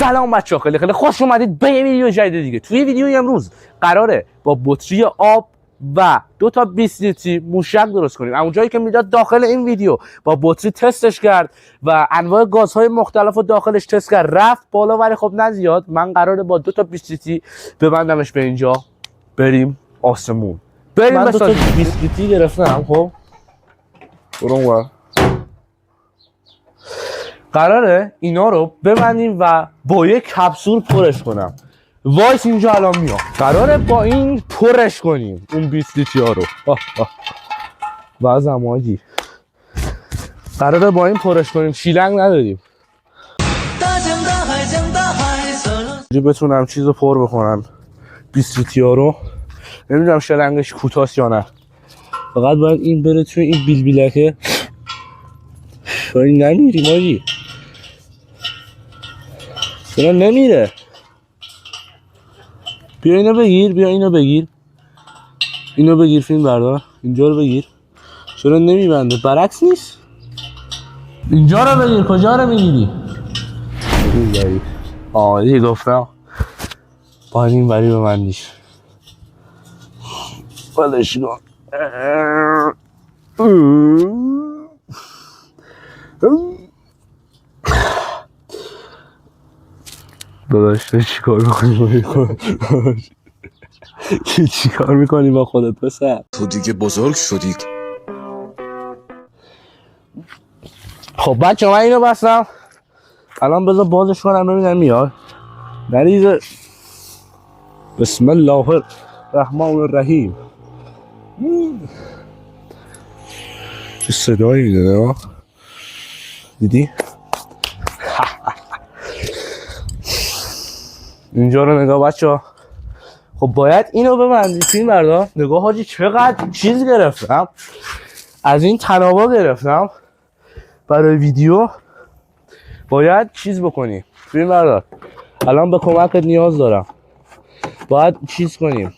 سلام بچه‌ها، خیلی خوش اومدید به یه ویدیو جدید دیگه. توی ویدیوی امروز قراره با بطری آب و 2 تا 20 لیتری موشک درست کنیم. اون جایی که میداد داخل این ویدیو با بطری تستش کرد و انواع گازهای مختلف رو داخلش تست کرد، رفت بالا ولی خب نه زیاد. من قراره با 2 تا 20 لیتری ببندمش به اینجا، بریم آسمون. من 2 تا 20 لیتری گرفتم. خب برو قراره اینا رو ببندیم و با یک کپسول پرش کنم. وایس اینجا الان میام. قراره با این پرش کنیم اون 20 لیتری ها رو. وضع ماجی. قراره با این پرش کنیم، شیلنگ نداریم. بتونم چیز رو پر بکنم 20 لیتری ها رو. نمیدونم شلنگش کوتاست یا نه. فقط باید این بره توی این بیل بیلکه. این نمیری ماجی. چرا نمیره؟ بیا اینو بگیر، بیا اینو بگیر. اینو بگیر، فیلم بردار. اینجا رو بگیر. چرا نمیبنده؟ برعکس نیست. اینجا رو بگیر، کجا رو میگیری؟ این بری. دیگه گفتم باید این بری ببندیش. بلش کن. داداش تو چی کار میکنی؟ چی کار میکنی با خودت پسر؟ تو دیگه بزرگ شدی. خب بچه من اینو بستم. الان بذار بازش کنم ببینم میاد. نریزه. بسم الله الرحمن الرحیم. چه صدایی میده نه؟ دیدی؟ اینجا رو نگاه بچه ها. خب باید اینو ببندی. فیلم بردار. نگاه حاجی چقدر چیز گرفتم. از این تنابا گرفتم برای ویدیو. باید چیز بکنی. فیلم بردار. الان به کمکت نیاز دارم. باید چیز کنیم.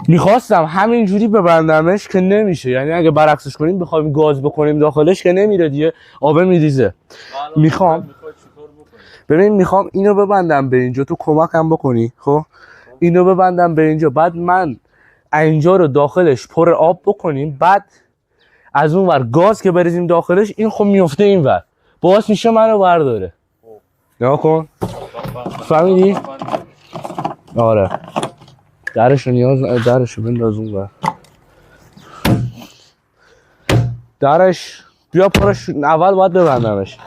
میخواستم همینجوری ببندمش که نمیشه. یعنی اگه برعکسش کنیم بخوایم گاز بکنیم داخلش که نمیره دیگه، آب میریزه. میخوام اینو ببندم به اینجا، تو کمکم بکنی. خب اینو ببندم به اینجا، بعد من اینجا رو داخلش پر آب بکنیم، بعد از اون ور گاز که بریزیم داخلش، این خب میفته این ور، باعث میشه منو برداره. نگاه کن. فهمیدی؟ آره. درشو بنداز اون ور. درش بیا پرش. اول باید ببندمش.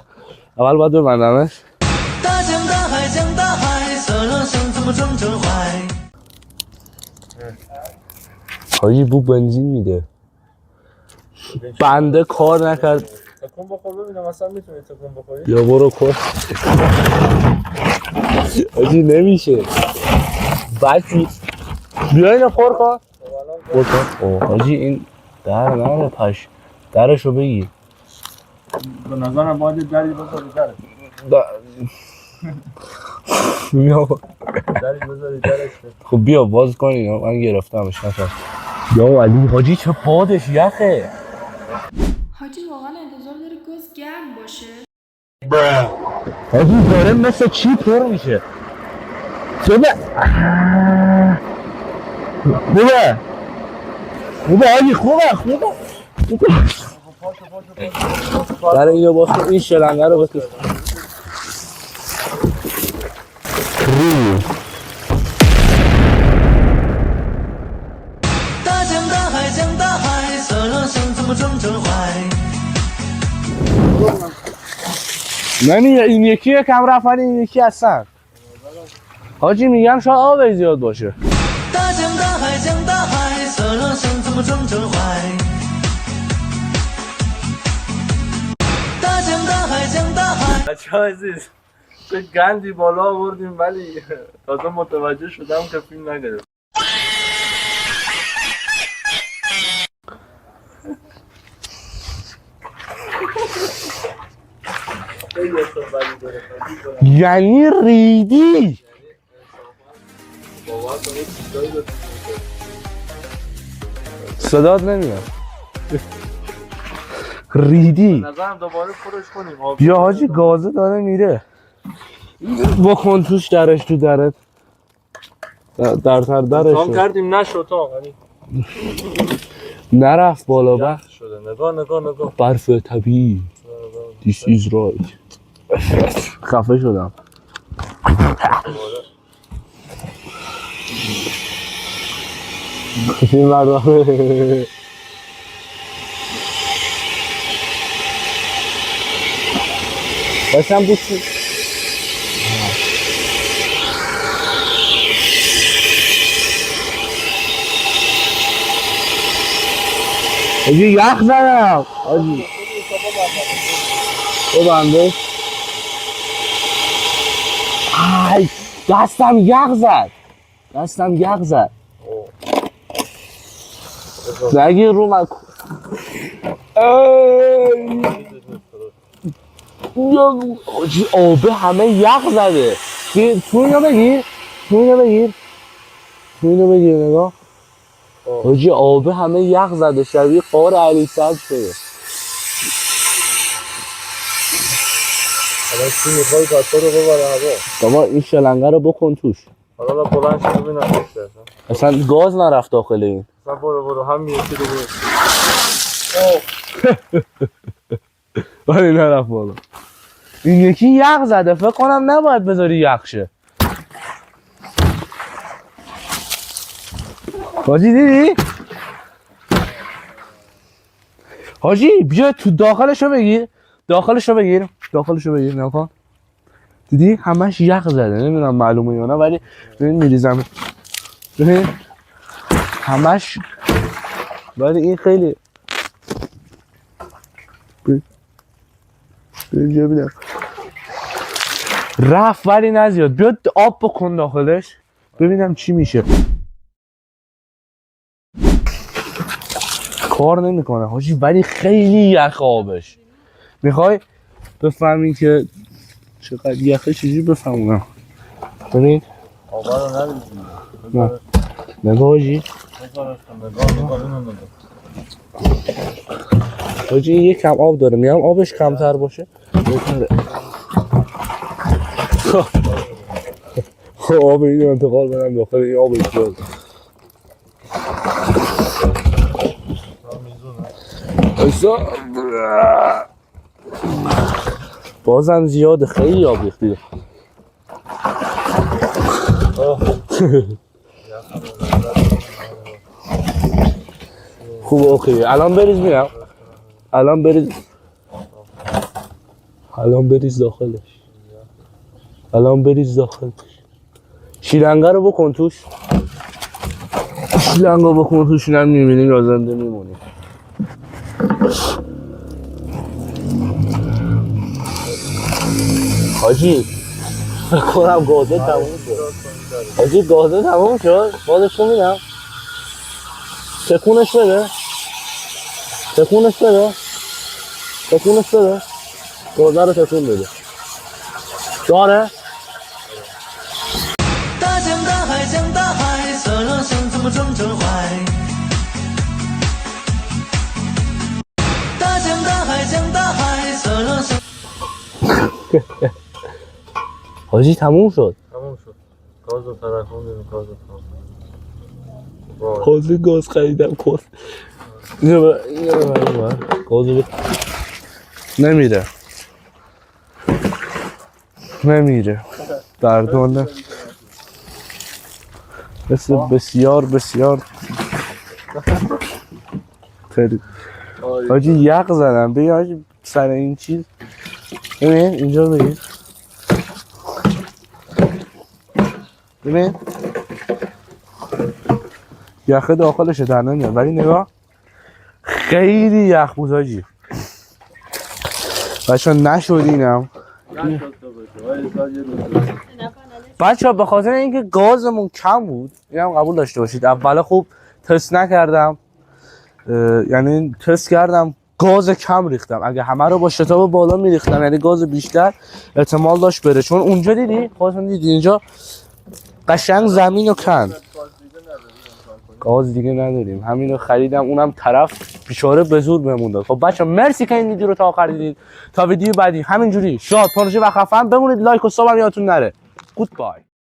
حاجی بو بنزین میده. بنده کار نکرد. تکون بخور ببینم اصلا میتونی تکون بخوری. بیا برو کن. حاجی نمیشه. بچی بیا اینو پر کن. حاجی این در نره پش. درشو بگیر. به نظرم باید دری بذاری درش. دری بذاری درش. خب بیا باز کن اینو. من گرفتمش نشد. یا علی حاجی چه بادش یخه. حاجی واقعا انتظار داره گاز گرم باشه؟ حاجی داره مثل چی پر میشه. خوبه حاجی خوبه. در اینو باز کن. این شلنگه رو بکش. نمیره. این یکی کم رفت ولی این یکی هستن. حاجی میگم شاید آب زیاد باشه. بچه ها عزیز چه گندی بالا آوردیم ولی تازه متوجه شدم که فیلم نگرفت. یعنی ریدی. صدات نمیاد. ریدی. نظرم دوباره پرش کنیم. بیا حاجی گازه داره میره. بکن توش درش تو درت درش تام شد. کردیم نشد تام یعنی نرفت بالا با یخ شده. نگاه برف طبیعی This is right خفه شدم این مردم باشم بوشی آجی یخ زدم آجی تو بنده آی دستم یخ زد نگیر رو من آجی آبه همه یخ زده تو اینو بگیر نگاه آجی آبه همه یخ زده شبیه قار علی صد شده حالا چی میخوای کاتو رو ببره هوا بابا این شلنگه رو بکن توش حالا بلند شد ببینم چیه اصلا گاز نرفت داخل این اصلا برو هم یکی رو برو ولی نرفت بالا این یکی یخ زده فکر کنم نباید بذاری یخ شه حاجی دیدی؟ حاجی بیا تو داخلشو بگیر نکن دیدی همش یخ زده نمیدونم معلومه یا نه ولی ببین میریزم ببین همش ولی این خیلی اینجا ببینم رفت ولی نزیاد بیا آب بکن داخلش ببینم چی میشه کار نمیکنه حاجی ولی خیلی یخ آبش میخوای بفهمی که چقدر یخه چجوری بفهمونم ببین آقا رو نریزیم نه نگاه حاجی نگاه حاجی این یک کم آب داره میام آبش کمتر باشه بهتره آب اینو انتقال بدم داخل این آب اجراز بازم زیاده خیلی آب ریختی خوب اوکی الان بریز میرم الان بریز داخلش شیلنگه رو بکن توش اینم میبینی یازنده میمونی حاجی فکر کنم گازه تموم شد بازش رو میدم تکونش بده گازه رو تکون بده داره حاجی تموم شد گاز رو ترکون دیدیم حاضر گاز خریدم کس اینو ببریم گاز نمیره دردانه مثل بسیار خیلی حاجی یخ زدم بگی حاجی سر این چیز ببین اینجا بگیر ببین یخه داخلشه در نمیاد ولی نگاه خیلی یخ بود حاجی بچه نشد اینم بچه به خاطر اینکه گازمون کم بود اینم قبول داشته باشید اول خوب تست نکردم یعنی تست کردم گاز کم ریختم اگه همه رو با شتاب بالا میریختم یعنی گاز بیشتر احتمال داشت بره چون اونجا دیدی خودتون دیدی اینجا قشنگ زمین رو کند گاز دیگه نداریم، همینو خریدم، اونم طرف بیچاره به زور بهمون داد. خب بچا مرسی که این ویدیو رو تا آخر دیدید. تا ویدیو بعدی همینجوری شاد پروژه و خفن بمونید. لایک و ساب هم یادتون نره. گود بای.